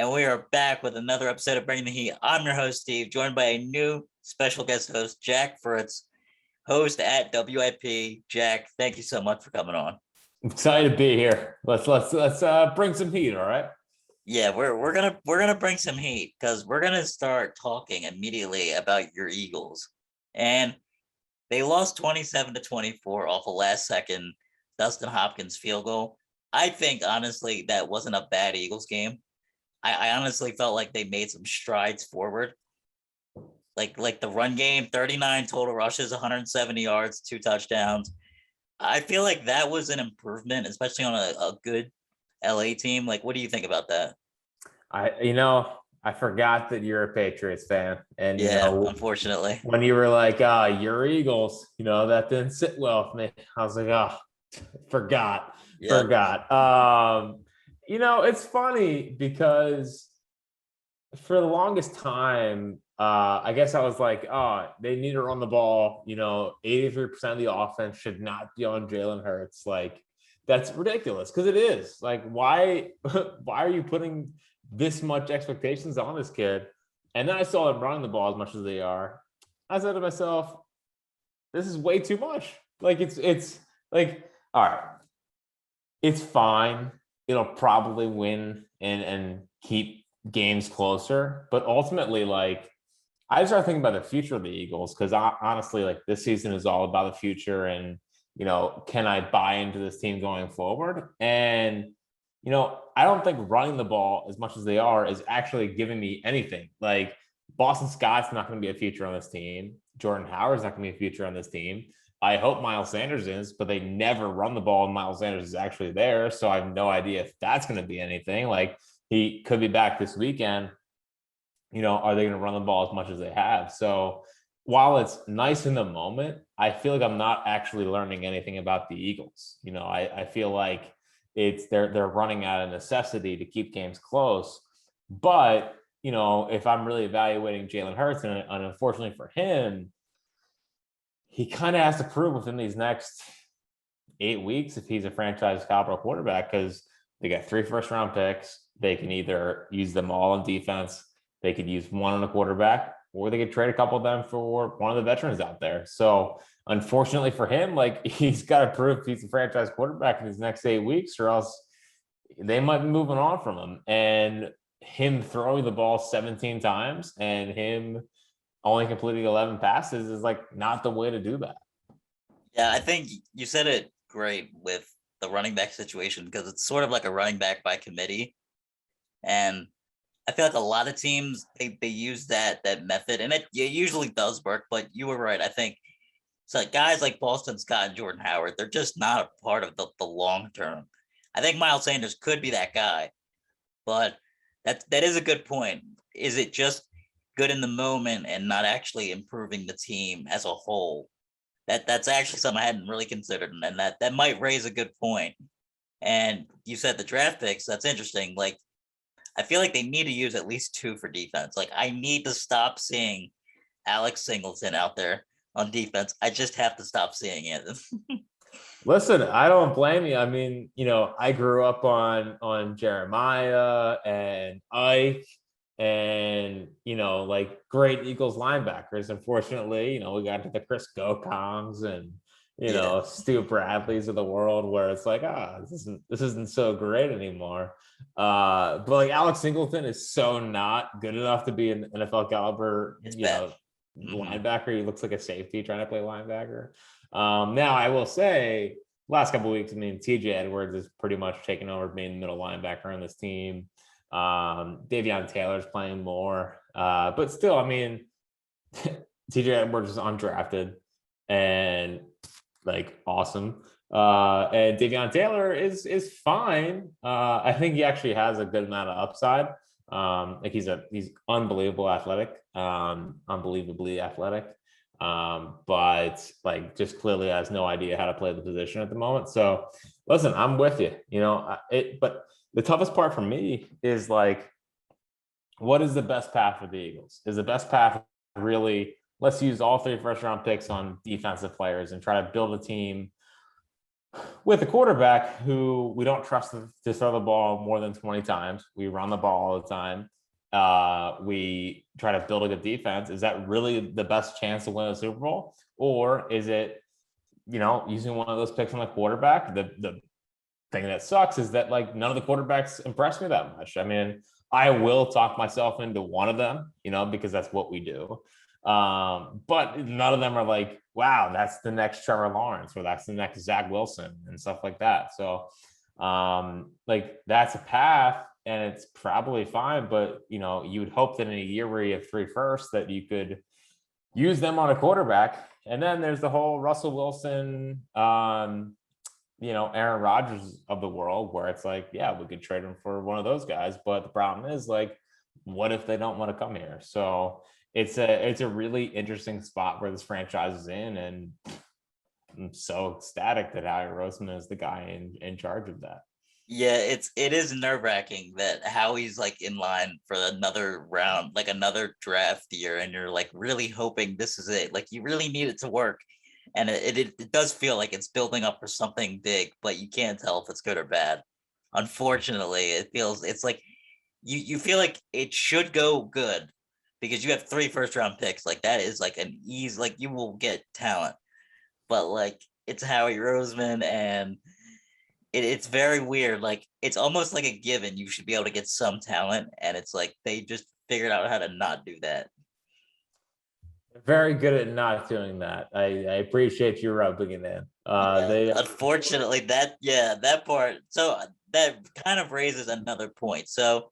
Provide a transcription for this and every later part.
and we are back with another episode of Bring the Heat. I'm your host, Steve, joined by a new special guest host, Jack Fritz, host at WIP. Jack, thank you so much for coming on. Excited to be here. Let's bring some heat, all right? Yeah, we're gonna bring some heat because we're gonna start talking immediately about your Eagles. And they lost 27-24 off a last second Dustin Hopkins field goal. I think honestly that wasn't a bad Eagles game. I honestly felt like they made some strides forward. Like the run game, 39 total rushes, 170 yards, 2 touchdowns. I feel like that was an improvement, especially on a good LA team. Like, what do you think about that? I forgot that you're a Patriots fan. And, Yeah, unfortunately. when you were like, you're Eagles, that didn't sit well with me. I was like, forgot. It's funny because for the longest time, I guess I was like, they need to run the ball. 83% of the offense should not be on Jalen Hurts. Like, that's ridiculous because it is. Like, why are you putting this much expectations on this kid? And then I saw them running the ball as much as they are. I said to myself, this is way too much. Like, it's like, all right, it's fine. It'll probably win and keep games closer. But ultimately, like, I started thinking about the future of the Eagles because honestly, like, this season is all about the future and, can I buy into this team going forward? And, I don't think running the ball as much as they are is actually giving me anything. Like, Boston Scott's not going to be a future on this team. Jordan Howard's not going to be a future on this team. I hope Miles Sanders is, but they never run the ball and Miles Sanders is actually there. So I have no idea if that's going to be anything. Like, he could be back this weekend. Are they going to run the ball as much as they have? So while it's nice in the moment, I feel like I'm not actually learning anything about the Eagles. I feel like they're running out of necessity to keep games close. But, if I'm really evaluating Jalen Hurts, and unfortunately for him, he kind of has to prove within these next 8 weeks if he's a franchise caliber quarterback, because they got 3 first-round picks. They can either use them all on defense, they could use one on a quarterback, or they could trade a couple of them for one of the veterans out there. So unfortunately for him, like, he's got to prove he's a franchise quarterback in these next 8 weeks, or else they might be moving on from him. And him throwing the ball 17 times and him only completing 11 passes is like not the way to do that. Yeah, I think you said it great with the running back situation because it's sort of like a running back by committee. And I feel like a lot of teams they use that method, and it usually does work. But you were right. I think it's like guys like Boston Scott and Jordan Howard, they're just not a part of the long term. I think Miles Sanders could be that guy, but that is a good point. Is it just good in the moment and not actually improving the team as a whole? That's actually something I hadn't really considered, and that might raise a good point. And you said the draft picks. That's interesting. Like, I feel like they need to use at least 2 for defense. Like, I need to stop seeing Alex Singleton out there on defense. I just have to stop seeing it. Listen, I don't blame you. I mean, I grew up on Jeremiah and Ike and, like, great Eagles linebackers. Unfortunately, we got to the Chris Gokongs and, Stu Bradleys of the world where it's like, this isn't so great anymore. But like Alex Singleton is so not good enough to be an NFL caliber, linebacker. He looks like a safety trying to play linebacker. Now I will say last couple of weeks, I mean, TJ Edwards is pretty much taken over being the middle linebacker on this team. Davion Taylor's playing more. But still, I mean, TJ Edwards is undrafted and like awesome. And Davion Taylor is fine. I think he actually has a good amount of upside. Like he's unbelievable athletic, unbelievably athletic. But like just clearly has no idea how to play the position at the moment. So listen, I'm with you, but the toughest part for me is like, what is the best path for the Eagles? Is the best path really, let's use all 3 first round picks on defensive players and try to build a team with a quarterback who we don't trust to throw the ball more than 20 times. We run the ball all the time. We try to build a good defense. Is that really the best chance to win a Super Bowl? Or is it, using one of those picks on the quarterback? The thing that sucks is that like none of the quarterbacks impress me that much. I mean, I will talk myself into one of them, because that's what we do. But none of them are like, wow, that's the next Trevor Lawrence or that's the next Zach Wilson and stuff like that. So like that's a path and it's probably fine, but you would hope that in a year where you have 3 firsts that you could use them on a quarterback. And then there's the whole Russell Wilson, Aaron Rodgers of the world, where it's like, yeah, we could trade him for one of those guys. But the problem is, like, what if they don't want to come here? So it's a really interesting spot where this franchise is in, and I'm so ecstatic that Howie Roseman is the guy in charge of that. Yeah, it is nerve-wracking that Howie's like in line for another round, like another draft year, and you're like really hoping this is it. Like you really need it to work. And it does feel like it's building up for something big, but you can't tell if it's good or bad. Unfortunately, it's like you feel like it should go good because you have 3 first-round picks. Like that is like an ease, like you will get talent, but like it's Howie Roseman and it's very weird. Like it's almost like a given. You should be able to get some talent, and it's like they just figured out how to not do that. Very good at not doing that. I appreciate you rubbing it in. Yeah, They unfortunately, that part. So that kind of raises another point. So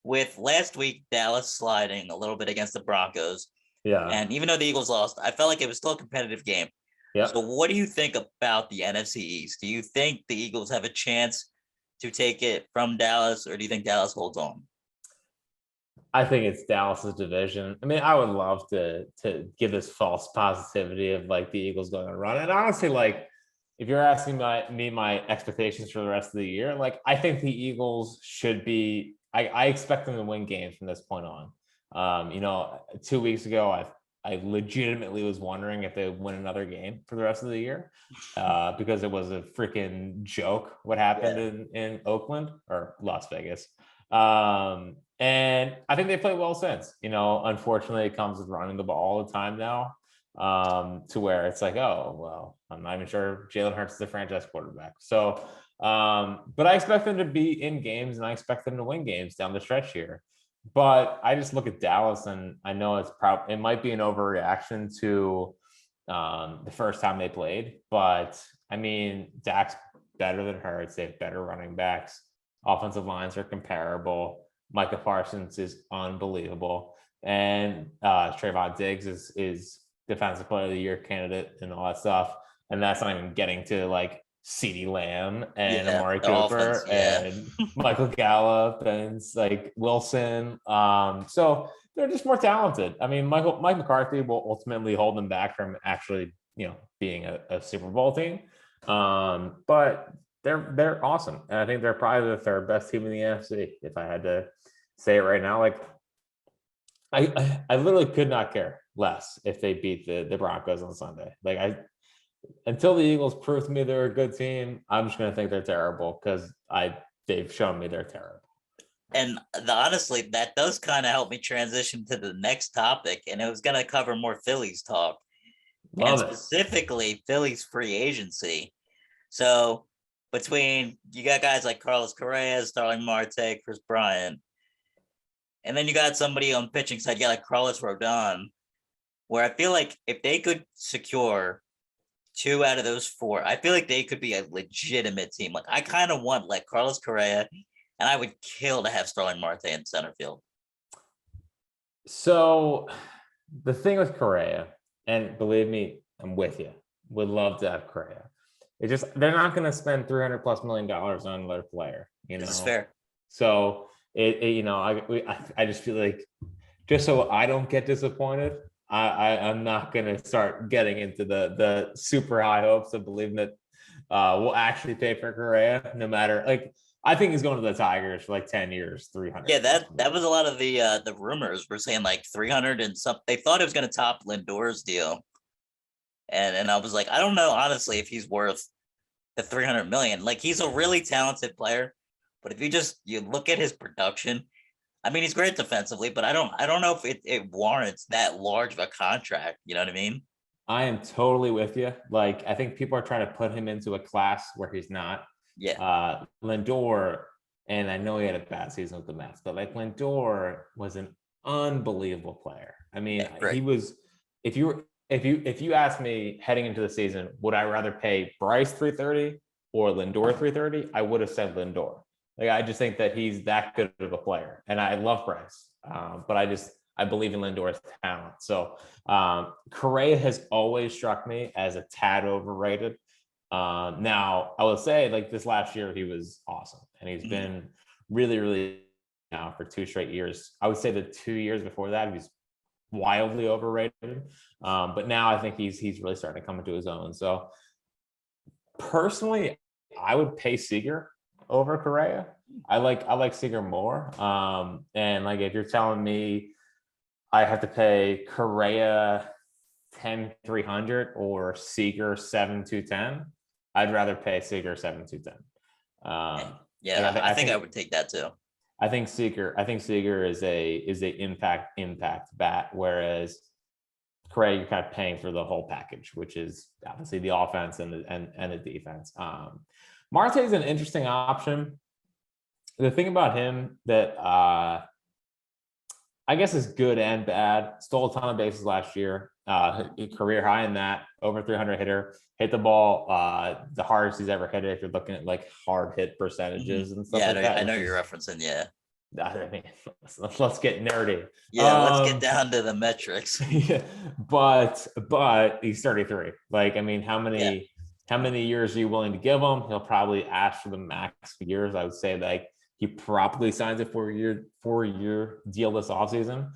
with last week, Dallas sliding a little bit against the Broncos, Yeah. and even though the Eagles lost, I felt like it was still a competitive game. So Yep. what do you think about the NFC East? Do you think the Eagles have a chance to take it from Dallas, or do you think Dallas holds on? I think it's Dallas's division. I mean, I would love to give this false positivity of like the Eagles going to run. And honestly, like if you're asking my expectations for the rest of the year, like I think the Eagles should be. I expect them to win games from this point on. 2 weeks ago, I legitimately was wondering if they would win another game for the rest of the year, because it was a freaking joke what happened Yeah. in Oakland or Las Vegas. And I think they played well since. Unfortunately, it comes with running the ball all the time now, to where it's like, oh, well, I'm not even sure Jalen Hurts is the franchise quarterback. So, but I expect them to be in games and I expect them to win games down the stretch here. But I just look at Dallas and I know it might be an overreaction to the first time they played, but I mean, Dak's better than Hurts. They have better running backs. Offensive lines are comparable. Micah Parsons is unbelievable, and Trayvon Diggs is defensive player of the year candidate and all that stuff. And that's not even getting to like CeeDee Lamb and Yeah, Amari the offense, Cooper yeah. and Michael Gallup and like Wilson. So they're just more talented. I mean, Mike McCarthy will ultimately hold them back from actually, being a Super Bowl team. But they're awesome, and I think they're probably the 3rd best team in the NFC. If I had to say it right now, like I literally could not care less if they beat the Broncos on Sunday. Like until the Eagles prove to me they're a good team, I'm just gonna think they're terrible because they've shown me they're terrible. And honestly, that does kind of help me transition to the next topic, and it was going to cover more Phillies talk, and Love it. specifically Phillies free agency. So between you got guys like Carlos Correa, Starling Marte, Chris Bryant, and then you got somebody on pitching side, you got like Carlos Rodon, where I feel like if they could secure 2 out of those 4, I feel like they could be a legitimate team. Like I kind of want like Carlos Correa, and I would kill to have Starling Marte in center field. So the thing with Correa, and believe me, I'm with you. Would love to have Correa. It just they're not going to spend $300+ million on another player, This is fair. So I just feel like just so I don't get disappointed, I'm not going to start getting into the super high hopes of believing that we'll actually pay for Correa, no matter like. I think he's going to the Tigers for like 10 years, 300. Yeah, that was a lot of the rumors were saying like 300 and something. They thought it was going to top Lindor's deal, and I was like, I don't know honestly if he's worth the 300 million. Like he's a really talented player, but if you look at his production, I mean, he's great defensively, but I don't know if it warrants that large of a contract. You know what I mean? I am totally with you. Like, I think people are trying to put him into a class where he's not. Yeah, Lindor, and I know he had a bad season with the Mets, but like Lindor was an unbelievable player. I mean, yeah, great. he was. If you ask me heading into the season, would I rather pay Bryce 330 or Lindor 330? I would have said Lindor. Like, I just think that he's that good of a player, and I love Bryce, but I believe in Lindor's talent. So Correa has always struck me as a tad overrated. Now, I will say, like this last year, he was awesome, and he's Mhm. been really, really now for 2 straight years. I would say the 2 years before that, he was wildly overrated. But now I think he's really starting to come into his own. So personally, I would pay Seager over Correa. I like Seager more. And like if you're telling me I have to pay Correa 10,300 or Seager 7,210, I'd rather pay Seager 7,210. Yeah, Like yeah, I I think I think would take that too. I think Seager is a impact bat, whereas Correa you're kind of paying for the whole package, which is obviously the offense and the defense. Marte is an interesting option. The thing about him that I guess is good and bad. Stole a ton of bases last year. Career high in that, over 300 hitter. Hit the ball the hardest he's ever hit it. If you're looking at like hard hit percentages and stuff Yeah, like that, I know which you're is, referencing. Yeah, I mean, let's get nerdy. yeah. Let's get down to the metrics. Yeah, but he's 33. Like, I mean, how Yeah, many years are you willing to give him? He'll probably ask for the max years. I would say like he probably signs a 4-year deal this offseason.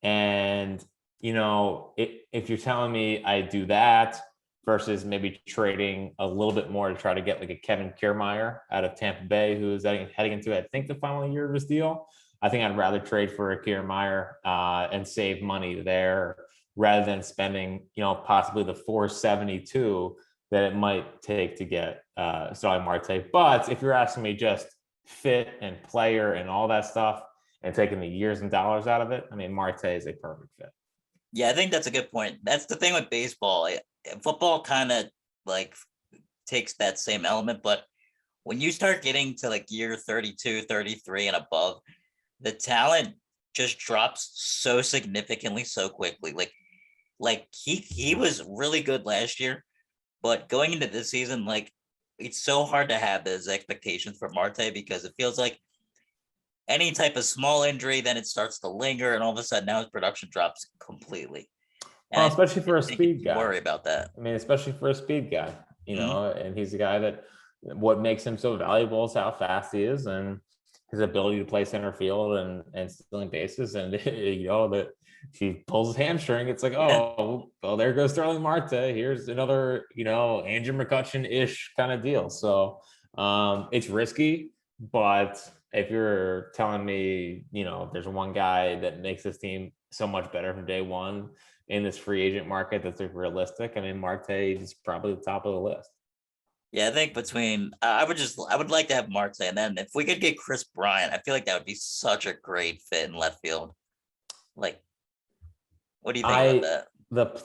And if you're telling me I do that versus maybe trading a little bit more to try to get like a Kevin Kiermaier out of Tampa Bay, who is heading into, I think, the final year of his deal. I think I'd rather trade for a Kiermaier and save money there rather than spending, possibly the 472 that it might take to get Starling Marte. But if you're asking me just fit and player and all that stuff and taking the years and dollars out of it, I mean, Marte is a perfect fit. yeah. I think that's a good point. That's the thing with baseball. Football kind of like takes that same element, but when you start getting to like year 32, 33 and above, the talent just drops so significantly so quickly. Like he was really good last year, but going into this season, like it's so hard to have those expectations for Marte because it feels like any type of small injury, then it starts to linger, and all of a sudden now his production drops completely. And Well, I especially for a think you speed do guy. worry about that. I mean, especially for a speed guy, Mhm. and he's a guy that what makes him so valuable is how fast he is and his ability to play center field and stealing bases. And that if he pulls his hamstring, it's like, Yeah. oh, well, there goes Sterling Marte. Here's another, Andrew McCutcheon-ish kind of deal. So it's risky, but if you're telling me, there's one guy that makes this team so much better from day one in this free agent market that's like realistic, I mean, Marte is probably the top of the list. Yeah, I think between I would like to have Marte, and then if we could get Chris Bryant, I feel like that would be such a great fit in left field. Like, what do you think about I that?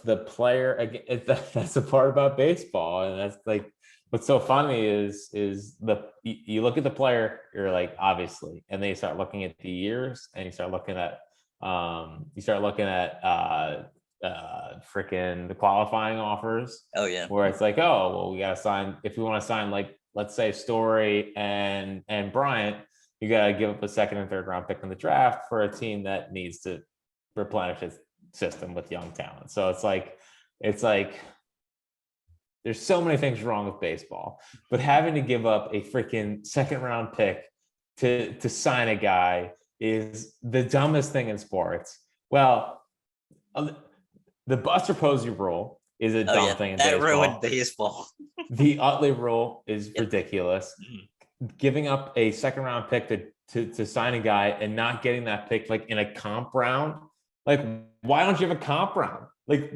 the player again, that's the part about baseball, and that's like what's so funny is you look at the player, you're like, obviously, and then you start looking at the years, and freaking the qualifying offers, Oh yeah, where it's like, oh well, we got to sign, if we want to sign, like, let's say Story and Bryant, you got to give up a second and third round pick in the draft for a team that needs to replenish its system with young talent. So it's like there's so many things wrong with baseball, but having to give up a freaking second round pick to sign a guy is the dumbest thing in sports. Well, the Buster Posey rule is a oh dumb yeah, thing in that ruined baseball. baseball. The Utley rule is Yep. ridiculous. Mhm. Giving up a second round pick to sign a guy and not getting that pick like in a comp round, like, why don't you have a comp round? Like,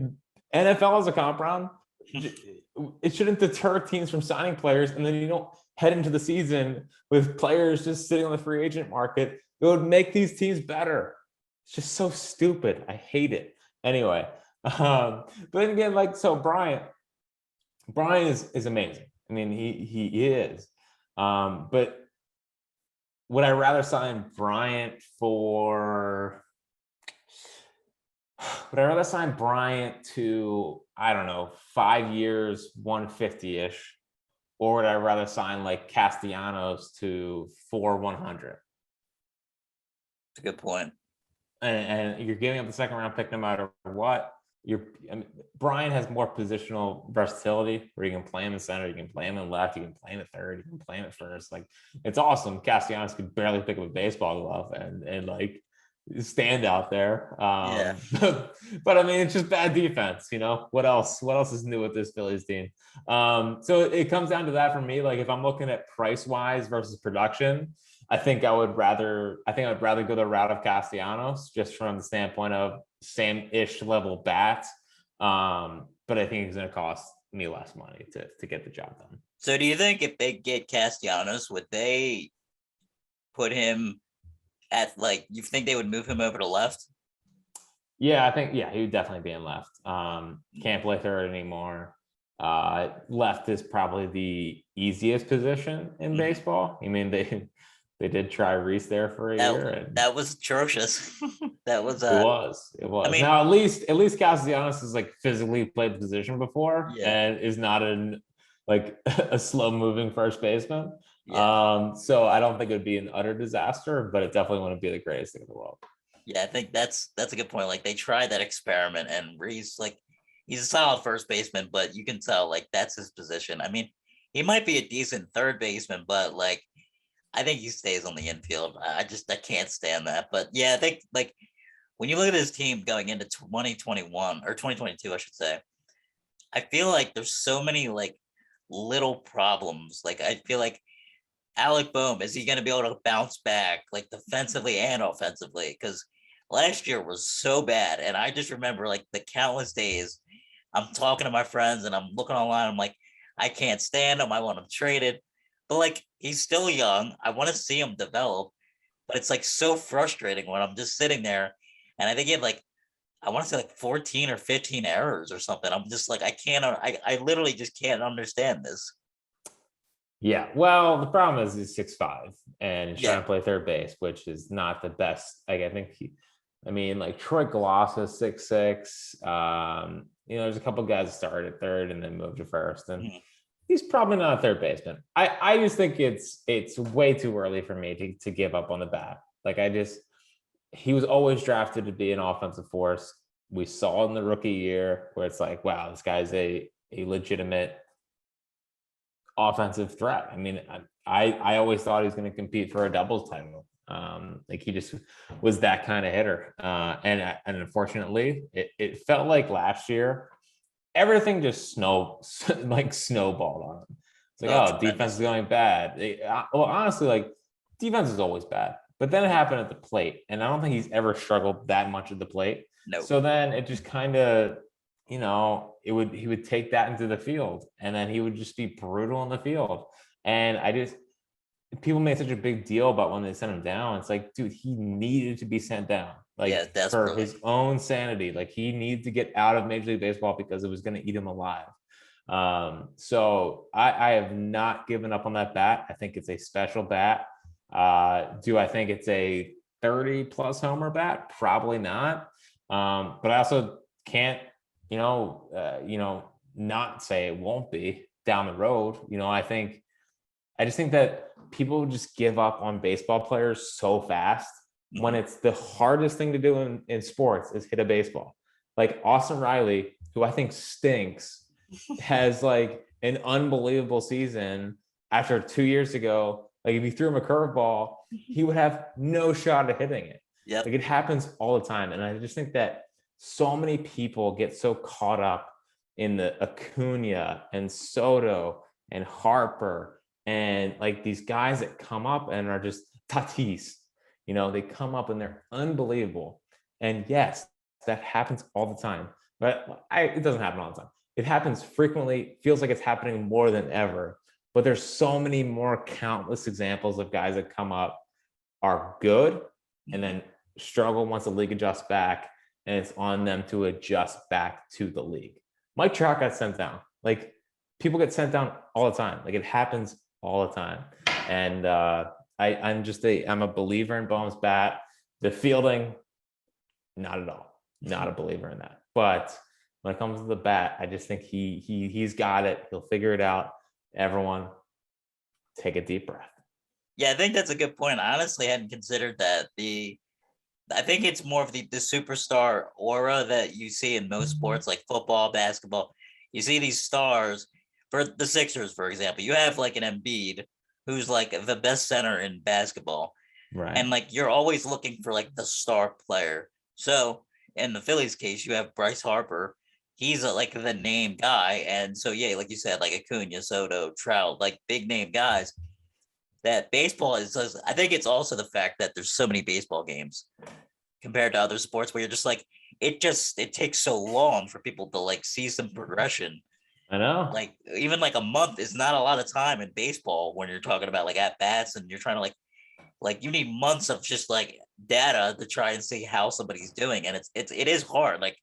NFL has a comp round, it shouldn't deter teams from signing players, and then you don't head into the season with players just sitting on the free agent market. It would make these teams better. It's just so stupid. I hate it. Anyway, but then again, like, so Bryant is amazing. I mean, he is. But would I rather sign Bryant for? Would I rather sign Bryant to, I don't know, 5 years, 150-ish, or would I rather sign like Castellanos to 4 100? It's a good point. And you're giving up the second round pick no matter what. Brian has more positional versatility where you can play him in center, you can play him in left, you can play him at third, you can play him at first. Like, it's awesome. Castellanos could barely pick up a baseball glove and like stand out there. Yeah. But I mean, it's just bad defense. What else is new with this Phillies team? So it comes down to that for me. Like, if I'm looking at price wise versus production, I think I'd rather go the route of Castellanos, just from the standpoint of same-ish level bat. But I think it's going to cost me less money to get the job done. So do you think if they get Castellanos, would they put him at, like, you think they would move him over to left? Yeah, I think, he would definitely be in left. Can't play third anymore. Left is probably the easiest position in baseball. I mean, they did try Reese there for a year, and that was atrocious. That was it was. I mean, now at least Castellanos has like physically played the position before, and is not like a slow moving first baseman. So I don't think it would be an utter disaster, but it definitely wouldn't be the greatest thing in the world. Yeah, I think that's a good point. Like, they tried that experiment, and Reese, like, he's a solid first baseman, but you can tell, like, that's his position. I mean, he might be a decent third baseman, but like, I think he stays on the infield. I can't stand that. But yeah, I think, like, when you look at his team going into 2021 or 2022, I should say, I feel like there's so many like little problems. Like, I feel like Alec Boehm, is he going to be able to bounce back, like, defensively and offensively? Because last year was so bad, and I just remember, like, the countless days I'm talking to my friends and I'm looking online. I'm like, I can't stand him. I want him traded. But like, he's still young. I want to see him develop. But it's like so frustrating when I'm just sitting there, and I think he had like, I want to say like 14 or 15 errors or something. I'm just like, I literally just can't understand this. Yeah, well, the problem is he's 6'5" and he's trying Yeah. to play third base, which is not the best. Like, I think like Troy Glass is 6'6". There's a couple guys that started at third and then moved to first, and he's probably not a third baseman. I just think it's way too early for me to give up on the bat. Like, he was always drafted to be an offensive force. We saw in the rookie year where it's like, wow, this guy's a legitimate offensive threat. I mean, I always thought he was going to compete for a doubles title. Like, he just was that kind of hitter. And unfortunately, it felt like last year everything just snowballed on him. It's like, defense is going bad. Well, honestly, like, defense is always bad. But then it happened at the plate, and I don't think he's ever struggled that much at the plate. No. So then it just kind of, he would take that into the field, and then he would just be brutal in the field. And people made such a big deal about when they sent him down. It's like, dude, he needed to be sent down, like, for his own sanity. Like, he needed to get out of Major League Baseball because it was going to eat him alive. So I have not given up on that bat. I think it's a special bat. Do I think it's a 30 plus homer bat? Probably not. But I also can't, not say it won't be down the road. I just think that people just give up on baseball players so fast when it's the hardest thing to do in sports is hit a baseball. Like, Austin Riley, who I think stinks, has like an unbelievable season after 2 years ago. Like, if you threw him a curveball, he would have no shot at hitting it. Yep. Like, it happens all the time. And I just think that so many people get so caught up in the Acuna and Soto and Harper and like these guys that come up and are just Tatis. They come up and they're unbelievable. And yes, that happens all the time. But it doesn't happen all the time. It happens frequently, feels like it's happening more than ever. But there's so many more countless examples of guys that come up, are good, and then struggle once the league adjusts back, and it's on them to adjust back to the league. Mike Trout got sent down. Like, people get sent down all the time. Like, it happens all the time. And I'm a believer in Bohm's bat. The fielding, not at all. Not a believer in that. But when it comes to the bat, I just think he's got it. He'll figure it out. Everyone, take a deep breath. Yeah, I think that's a good point. I honestly hadn't considered that. I think it's more of the superstar aura that you see in most sports, like football, basketball. You see these stars. For the Sixers, for example, you have like an Embiid, who's like the best center in basketball, Right. and like you're always looking for like the star player. So in the Phillies case, you have Bryce Harper. He's like the name guy, and so yeah, like you said, like Acuna, Soto, Trout, like big name guys. That baseball is. I think it's also the fact that there's so many baseball games compared to other sports where you're just like it takes so long for people to like see some progression. I know. Like even like a month is not a lot of time in baseball when you're talking about like at bats and you're trying to like you need months of just like data to try and see how somebody's doing, and it is hard. Like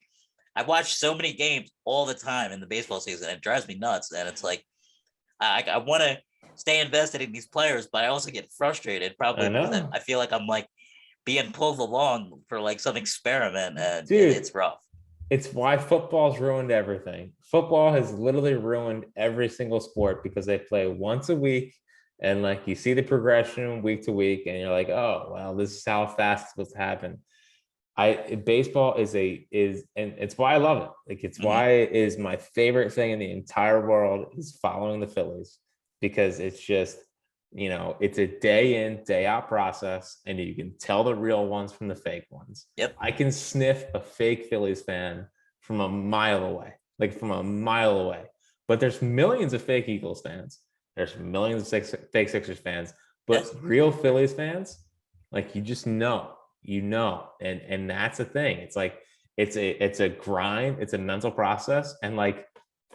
I watch so many games all the time in the baseball season. It drives me nuts, and it's like I want to stay invested in these players, but I also get frustrated probably I because know. I feel like I'm like being pulled along for like some experiment, and Dude, it's rough. it's why football's ruined everything. Football has literally ruined every single sport because they play once a week, and like you see the progression week to week, and you're like, oh well, this is how fast it's supposed to happen. Baseball is and it's why I love it. Like, it's Mhm. why it is my favorite thing in the entire world is following the Phillies, because it's just, it's a day in, day out process, and you can tell the real ones from the fake ones. Yep. I can sniff a fake Phillies fan from a mile away, like from a mile away. But there's millions of fake Eagles fans. There's millions of fake Sixers fans, but Yes. real Phillies fans, like, you just know, and that's the thing. It's like it's a grind, it's a mental process, and like,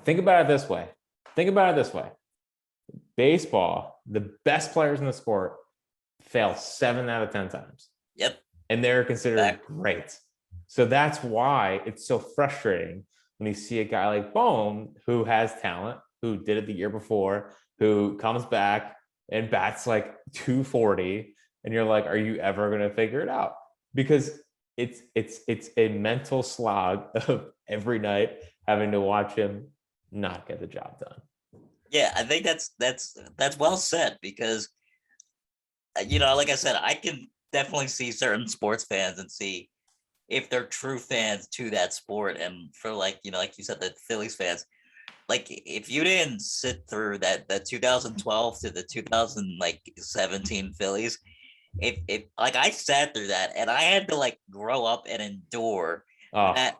think about it this way. Think about it this way. Baseball, the best players in the sport fail 7 out of 10 times, Yep. and they're considered Back. great. So that's why it's so frustrating when you see a guy like Bohm, who has talent, who did it the year before, who comes back and bats like 240, and you're like, are you ever going to figure it out? Because it's a mental slog of every night having to watch him not get the job done. Yeah, I think that's well said because like I said, I can definitely see certain sports fans and see if they're true fans to that sport, and for like like you said, the Phillies fans, like if you didn't sit through that 2012 to the 2017 Phillies, if like I sat through that and I had to like grow up and endure Oh, that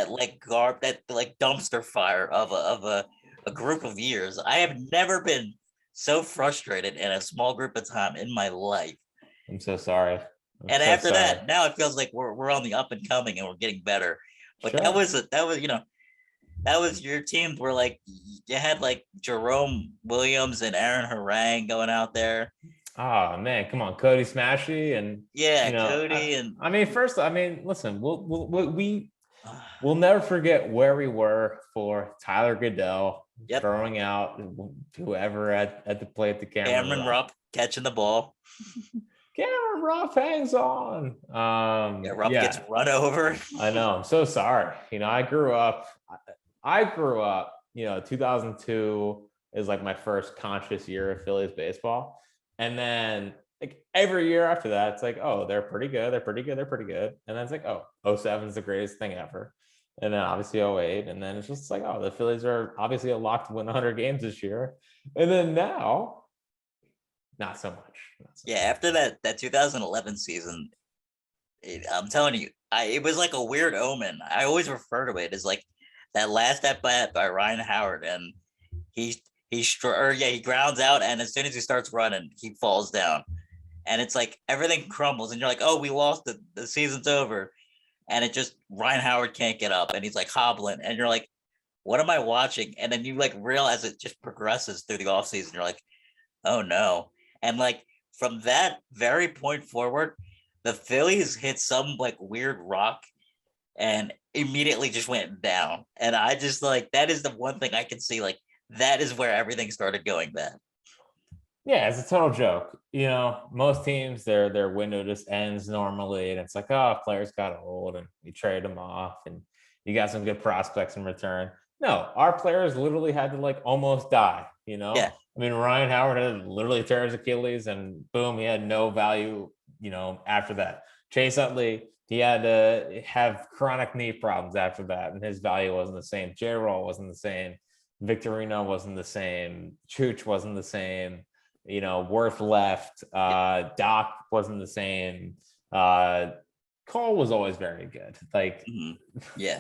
like that like dumpster fire of a group of years. I have never been so frustrated in a small group of time in my life. I'm so sorry. I'm And so after sorry. that, now it feels like we're on the up and coming and we're getting better. But that Sure. was that was your teams where like you had like Jerome Williams and Aaron Harang going out there. Oh man, come on, Cody Smashy, and Yeah, you know, Cody and I mean, first, I mean, listen, we'll never forget where we were for Tyler Goodell yep, throwing out whoever at the plate to Cameron Cameron Rupp. Rupp catching the ball. Cameron Rupp hangs on. Yeah, Rupp gets Yeah, run over. I know. I'm so sorry. I grew up, 2002 is like my first conscious year of Phillies baseball. And then like every year after that, it's like, oh, they're pretty good. They're pretty good. They're pretty good. And then it's like, oh, '07 is the greatest thing ever. And then obviously '08. And then it's just like, oh, the Phillies are obviously a lock to win 100 games this year. And then now, not so much. Not so Yeah, much. after that 2011 season, I'm telling you, it was like a weird omen. I always refer to it as like that last at bat by Ryan Howard, and he he grounds out, and as soon as he starts running, he falls down, and it's like everything crumbles, and you're like, oh, we lost the season's over, and it just Ryan Howard can't get up, and he's like hobbling, and you're like, what am I watching? And then you like realize it just progresses through the offseason. You're like, oh no. And like from that very point forward, the Phillies hit some like weird rock and immediately just went down. And I just like that is the one thing I can see, like that is where everything started going bad. Yeah, it's a total joke. Most teams their window just ends normally, and it's like, oh, players got old and you trade them off and you got some good prospects in return. No, our players literally had to like almost die. Yeah. I mean, Ryan Howard had literally tear his Achilles, and boom, he had no value. After that, Chase Utley, he had to have chronic knee problems after that, and his value wasn't the same. J-Roll wasn't the same. Victorino wasn't the same. Chooch wasn't the same. Worth left. Doc wasn't the same. Cole was always very good. Like, yeah,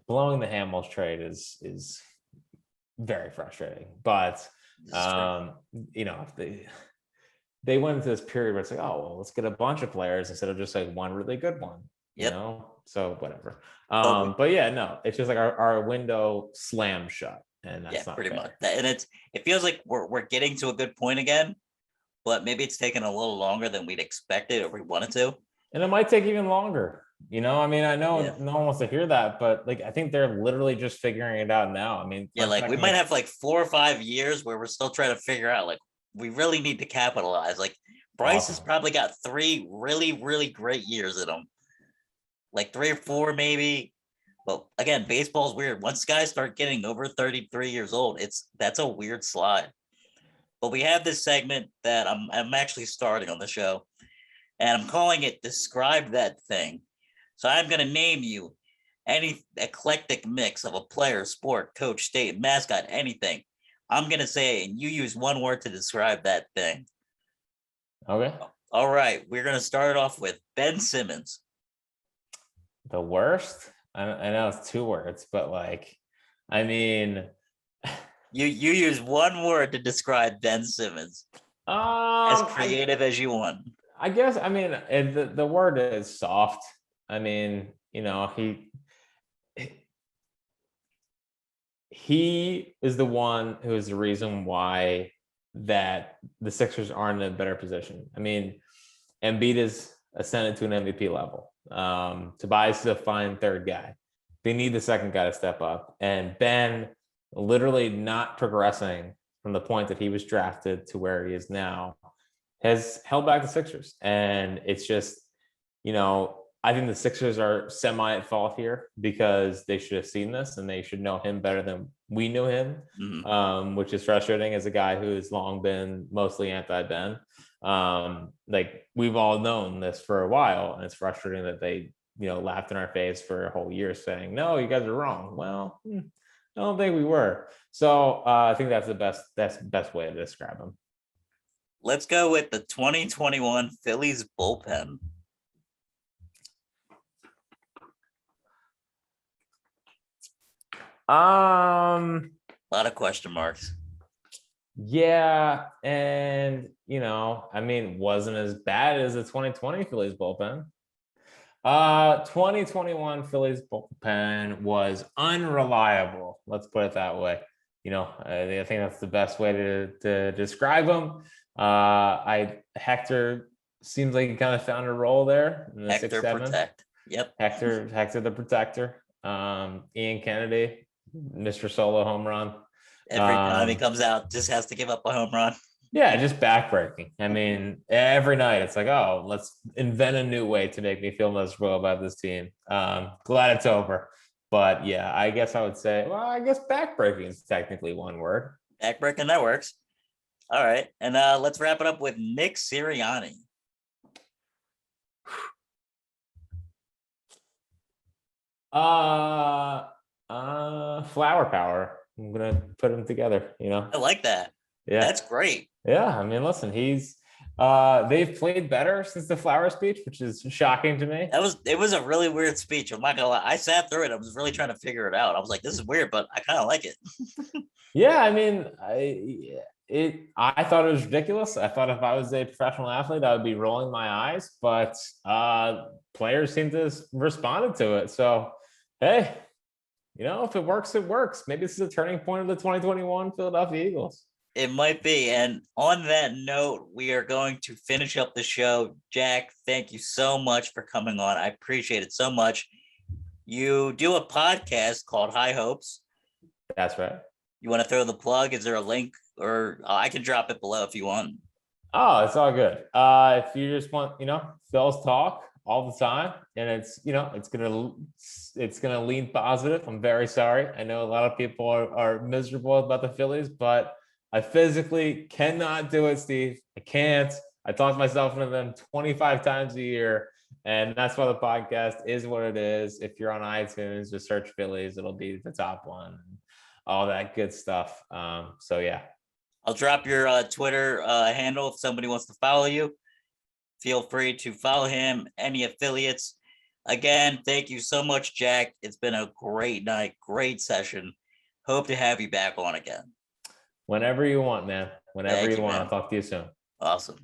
blowing the Hamels trade is very frustrating. But if they went into this period where it's like, oh well, let's get a bunch of players instead of just like one really good one. So whatever. But yeah, no, it's just like our window slammed shut. And that's not pretty fair. much. And it feels like we're getting to a good point again, but maybe it's taken a little longer than we'd expected or we wanted to. And it might take even longer. I mean, I know no one wants to hear that, but like I think they're literally just figuring it out now. I mean, like we might have like 4 or 5 years where we're still trying to figure out like we really need to capitalize. Like Bryce has probably got 3 really, really great years in him. Like 3 or 4 maybe. But again, baseball's weird. Once guys start getting over 33 years old, that's a weird slide. But we have this segment that I'm actually starting on the show, and I'm calling it Describe That Thing. So I'm going to name you any eclectic mix of a player, sport, coach, state, mascot, anything. I'm going to say it, and you use one word to describe that thing. Okay. All right. We're going to start off with Ben Simmons. The worst? I know it's 2 words, but like, I mean, you use one word to describe Ben Simmons. As creative as you want. I guess. I mean, the word is soft. I mean, he is the one who is the reason why that the Sixers aren't in a better position. I mean, Embiid is ascended to an MVP level. Tobias is a fine third guy. They need the second guy to step up. And Ben literally not progressing from the point that he was drafted to where he is now has held back the Sixers. And it's just, I think the Sixers are semi at fault here because they should have seen this and they should know him better than we knew him, which is frustrating as a guy who has long been mostly anti-Ben. Like we've all known this for a while, and it's frustrating that they, laughed in our face for a whole year saying, no, you guys are wrong. Well, I don't think we were. So I think that's the best way to describe him. Let's go with the 2021 Phillies bullpen. A lot of question marks. Yeah, and I mean, wasn't as bad as the 2020 Phillies bullpen. 2021 Phillies bullpen was unreliable. Let's put it that way. I think that's the best way to describe them. Hector seems like he kind of found a role there in the Hector 6-7. Protect. Yep. Hector the protector. Ian Kennedy, Mr. Solo home run. Every time he comes out, just has to give up a home run. Yeah, just backbreaking. I mean, every night it's like, oh, let's invent a new way to make me feel miserable about this team. Glad it's over. But yeah, I guess I would say, well, I guess backbreaking is technically one word. Backbreaking, that works. All right. And let's wrap it up with Nick Sirianni. Flower power. I'm gonna put them together, I like that. Yeah, that's great. Yeah, I mean, listen, they've played better since the flower speech, which is shocking to me. It was a really weird speech. I'm not gonna lie. I sat through it. I was really trying to figure it out. I was like, this is weird, but I kind of like it. Yeah, I mean, I thought it was ridiculous. I thought if I was a professional athlete, I would be rolling my eyes, but players seem to have responded to it. So, hey, if it works, it works. Maybe this is a turning point of the 2021 Philadelphia Eagles. It might be. And on that note, we are going to finish up the show. Jack, thank you so much for coming on. I appreciate it so much. You do a podcast called High Hopes. That's right. You want to throw the plug? Is there a link? Or I can drop it below if you want. Oh, it's all good. If you just want, Phil's talk all the time, and it's gonna lean positive. I'm very sorry. I know a lot of people are miserable about the Phillies, but I physically cannot do it, Steve. I can't. I talk myself into them 25 times a year, and that's why the podcast is what it is. If you're on iTunes, just search Phillies. It'll be the top one. All that good stuff. So yeah. I'll drop your Twitter handle if somebody wants to follow you. Feel free to follow him, any affiliates. Again, thank you so much, Jack. It's been a great night, great session. Hope to have you back on again. Whenever you want, man. Whenever Thank you you, want. man. I'll talk to you soon. Awesome.